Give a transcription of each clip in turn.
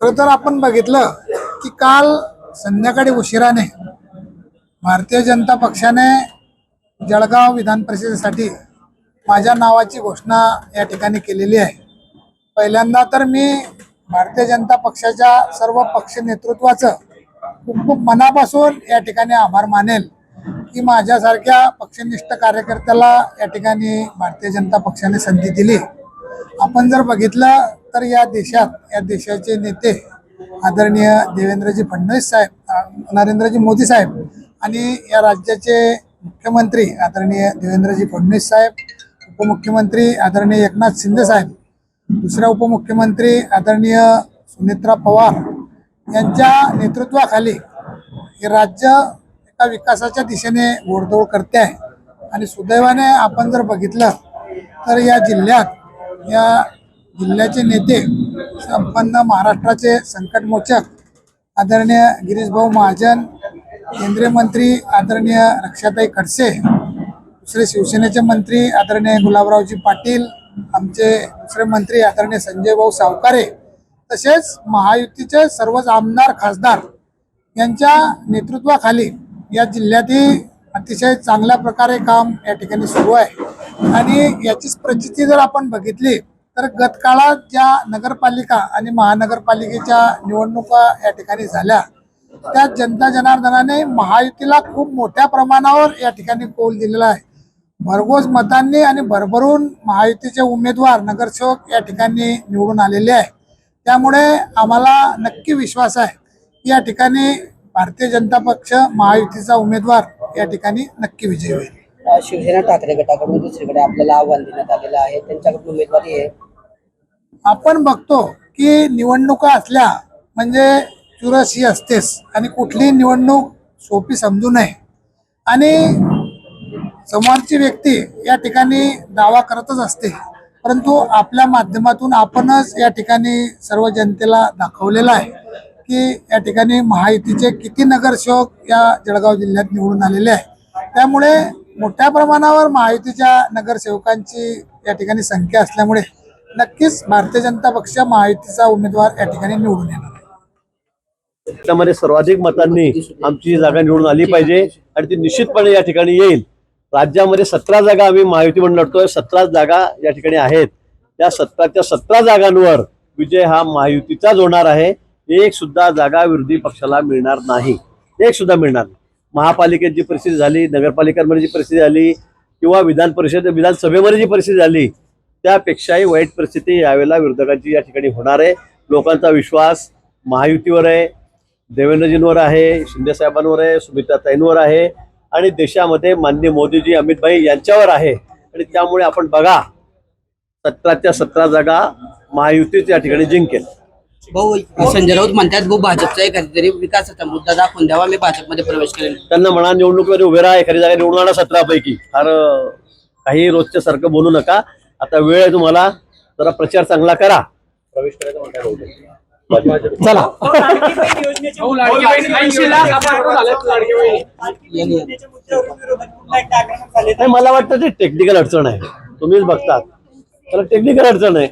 खरं तर आपण बघितलं की काल संध्याकाळी उशिराने भारतीय जनता पक्षाने जळगाव विधान परिषदेसाठी माझ्या नावाची घोषणा या ठिकाणी केलेली आहे। पहिल्यांदा तर मी भारतीय जनता पक्षाच्या सर्व पक्ष नेतृत्वाचं खूप खूप मनापासून या ठिकाणी आभार मानेल की माझ्यासारख्या पक्षनिष्ठ कार्यकर्त्याला या ठिकाणी भारतीय जनता पक्षाने संधी दिली। आपण जर बघितलं तर या देशाचे नेते आदरणीय देवेंद्रजी फडणवीस साहेब, नरेंद्रजी मोदी साहेब आणि या राज्याचे मुख्यमंत्री आदरणीय देवेंद्रजी फडणवीस साहेब, उपमुख्यमंत्री आदरणीय एकनाथ शिंदे साहेब, दुसऱ्या उपमुख्यमंत्री आदरणीय सुनेत्रा पवार यांच्या नेतृत्वाखाली हे राज्य एका विकासाच्या दिशेने घोडदौड करते आहे। आणि सुदैवाने आपण जर बघितलं तर या जिल्ह्याचे नेते संपन्न महाराष्ट्राचे संकटमोचक आदरणीय गिरीश भाऊ महाजन, केंद्रीय मंत्री आदरणीय रक्षाताई खडसे, दुसरे शिवसेनेचे मंत्री आदरणीय गुलाबरावजी पाटील, आमचे दुसरे मंत्री आदरणीय संजय भाऊ सावकारे, तसेच महायुतीचे सर्वच आमदार खासदार यांच्या नेतृत्वाखाली या जिल्ह्यातील अतिशय चांगल्या प्रकारे काम या ठिकाणी सुरू आहे। आणि याचीच प्रचिती जर आपण बघितली तर गत काळात ज्या नगरपालिका आणि महानगरपालिकेच्या निवडणुका या ठिकाणी झाल्या त्या जनता जनार्दनाने महायुतीला खूप मोठ्या प्रमाणावर या ठिकाणी कौल दिलेला आहे। भरघोस मतांनी आणि भरभरून महायुतीचे उमेदवार नगरसेवक या ठिकाणी निवडून आलेले आहे। त्यामुळे आम्हाला नक्की विश्वास आहे की या ठिकाणी भारतीय जनता पक्ष महायुतीचा उमेदवार या ठिकाणी नक्की विजयी होईल। शिवसेना ठाकरे गटाकडून दुसरीकडे आपल्याला आव्हान देण्यात आलेलं आहे, त्यांच्याकडून उमेदवारी आहे। आपण बघतो की निवडणुका असल्या म्हणजे चुरस ही असतेच आणि कुठलीही निवडणूक सोपी समजू नये आणि समोरची व्यक्ती या ठिकाणी दावा करतच असते, परंतु आपल्या माध्यमातून आपणच या ठिकाणी सर्व जनतेला दाखवलेलं आहे की या ठिकाणी महायुतीचे किती नगरसेवक या जळगाव जिल्ह्यात निवडून आलेले आहे। त्यामुळे मोठ्या प्रमाणावर महायुतीच्या नगरसेवकांची या ठिकाणी संख्या असल्यामुळे नक्कीच भारतीय जनता पक्ष महायुतीचा उमेदवार या ठिकाणी निवडून येणार आहे। त्यामध्ये सर्वाधिक मतांनी आमची जागा निवडून आली पाहिजे आणि ती निश्चितपणे या ठिकाणी येईल। राज्यामध्ये 17 जागा आम्ही महायुती म्हणून लढतोय, 17 जागा या ठिकाणी आहेत। त्या 17च्या 17 जागांवर विजय हा महायुतीचाच होणार आहे। एक सुद्धा जागा विरोधी पक्षाला मिळणार नाही, एक सुद्धा मिळणार नाही। महापालिकेत जी परिस्थिती झाली, नगरपालिकांमध्ये जी परिस्थिती झाली किंवा विधानसभेमध्ये जी परिस्थिती झाली त्यापेक्षाही वाईट परिस्थिती यावेळेला विरोधकांची या ठिकाणी होणार आहे। लोकांचा विश्वास महायुतीवर आहे, देवेंद्रजींवर आहे, शिंदे साहेबांवर आहे, सुमित्राताईंवर आहे आणि देशामध्ये माननीय मोदीजी, अमित भाई यांच्यावर आहे। आणि त्यामुळे आपण बघा 17च्या 17 जागा महायुतीच या ठिकाणी जिंकेल। भाऊ संजय राऊत म्हणतात भाऊ भाजपचा एखादी विकासाचा मुद्दा दाखवून द्यावा, मी भाजपमध्ये प्रवेश करेन। त्यांना म्हणा निवडणुकीमध्ये उभे राहा, एखादी जागा निवडून आणा 17 पैकी। फार काही रोजच्या सारखं बोलू नका, आता वेळ आहे तुम्हाला, जरा प्रचार चांगला करा। प्रवेश करायचा चला मला वाटतं ते टेक्निकल अडचण आहे, तुम्हीच बघतात त्याला टेक्निकल अडचण आहे।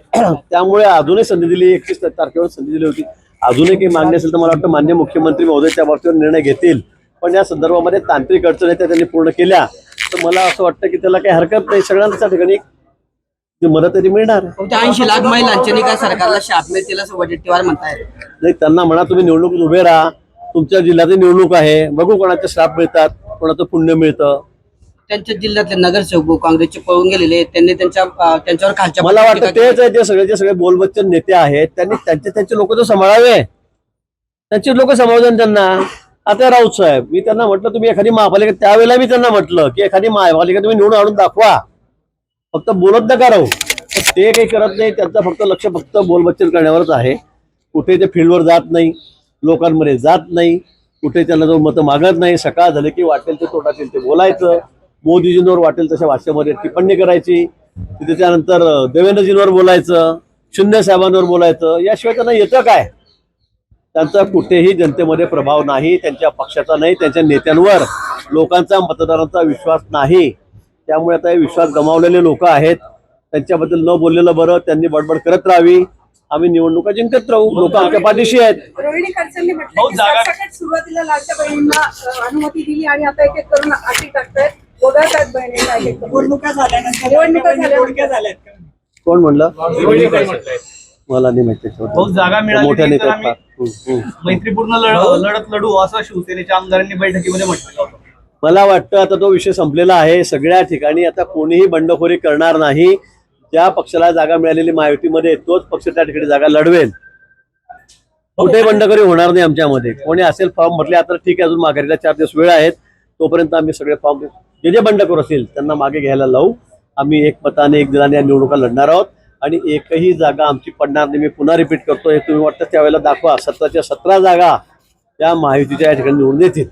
त्यामुळे अजूनही संधी दिली, 31 तारखेवर संधी दिली होती। अजूनही काही मागणी असेल तर मला वाटतं माननीय मुख्यमंत्री महोदय त्या बाबतीवर निर्णय घेतील, पण या संदर्भामध्ये तांत्रिक अडचणी त्या त्यांनी पूर्ण केल्या तर मला असं वाटतं की त्याला काही हरकत नाही, सगळ्यांच्या ठिकाणी मदत तरी मिळणार। 80 लाख महिलांच्या निकाल सरकारला शाप मिळतील असं वडेट्टीवार म्हणताय। नाही, त्यांना म्हणा तुम्ही निवडणुकीत उभे राहा, तुमच्या जिल्ह्यातील निवडणूक आहे, बघू कोणाचे श्राप मिळतात, कोणाचं पुण्य मिळतं। त्यांच्या जिल्ह्यातले नगरसेवक काँग्रेसचे पळून गेलेले, त्यांनी त्यांच्यावर खालच्या मला वाटतं तेच आहे, जे सगळे बोलबच्चन नेते आहेत त्यांनी त्यांचे लोक तर सांभाळावे, त्यांचे लोक सांभाळून त्यांना। आता राऊत साहेब, मी त्यांना म्हटलं तुम्ही एखादी महापालिका, त्यावेळेला मी त्यांना म्हटलं की एखादी महापालिका तुम्ही निवडून आणून दाखवा, फक्त बोलत नका राहू। ते काही करत नाही, त्यांचं लक्ष फक्त बोलबच्चन करण्यावरच आहे। कुठे ते फील्डवर जात नाही, लोकांमध्ये जात नाही, कुठे त्यांना जाऊन मतं मागत नाही। सकाळ झाले की वाटेल ते तोटातील ते बोलायचं, मोदीजींवर वाटेल तशा भाषेमध्ये टिप्पणी करायची, त्याच्यानंतर देवेंद्रजींवर बोलायचं, शिंदे साहेबांवर बोलायचं, याशिवाय त्यांना येतं काय? त्यांचा कुठेही जनतेमध्ये प्रभाव नाही, त्यांच्या पक्षाचा नाही, त्यांच्या नेत्यांवर लोकांचा, मतदारांचा विश्वास नाही। त्यामुळे आता विश्वास गमावलेले लोक आहेत, त्यांच्याबद्दल न बोललेलं बरं, त्यांनी बडबड करत राहावी। आम्ही निवडणुका जिंकत राहू. लोक आमच्या पाठीशी आहेत. रोहिणी खडसेंनी म्हटलं की सरसकट सुरुवातीला लाडक्या बहिणींना अनुमती दिली आणि आता एक एक करून अटी टाकतायत, वगळतायत बहिणींना एक एक करून. निवडणुका झाल्यानंतर कोण म्हणलं? मला नाही माहिती बहुत जागा मिळाली मोठ्या नाही तर नेत्यात आम्ही मैत्रीपूर्ण लढत लढू असं शिवसेनेच्या आमदारांनी बैठकीमध्ये म्हटलं होतं. मला वाटतं आता तो विषय संपलेला आहे. सगळ्या ठिकाणी आता कोणीही बंडखोरी करणार नाही. ज्या पक्षाला जागा मिळालेली महायुतीमध्ये तोच पक्ष त्या ठिकाणी जागा लढवेल. कुठेही बंडखोरी होणार नाही आमच्यामध्ये. कोणी असेल फॉर्म म्हटले आता ठीक आहे, अजून माघारीला 4 दिवस वेळ आहेत, तोपर्यंत आम्ही सगळे फॉर्म जे बंडखोर असेल त्यांना मागे घ्यायला लावू. आम्ही एक मताने एक दिलाने या निवडणुका लढणार आहोत आणि एकही जागा आमची पडणार नाही. मी पुन्हा रिपीट करतो, हे तुम्ही वाटतं त्यावेळेला दाखवा. 17च्या 17 जागा त्या महायुतीच्या या ठिकाणी निवडून येतील.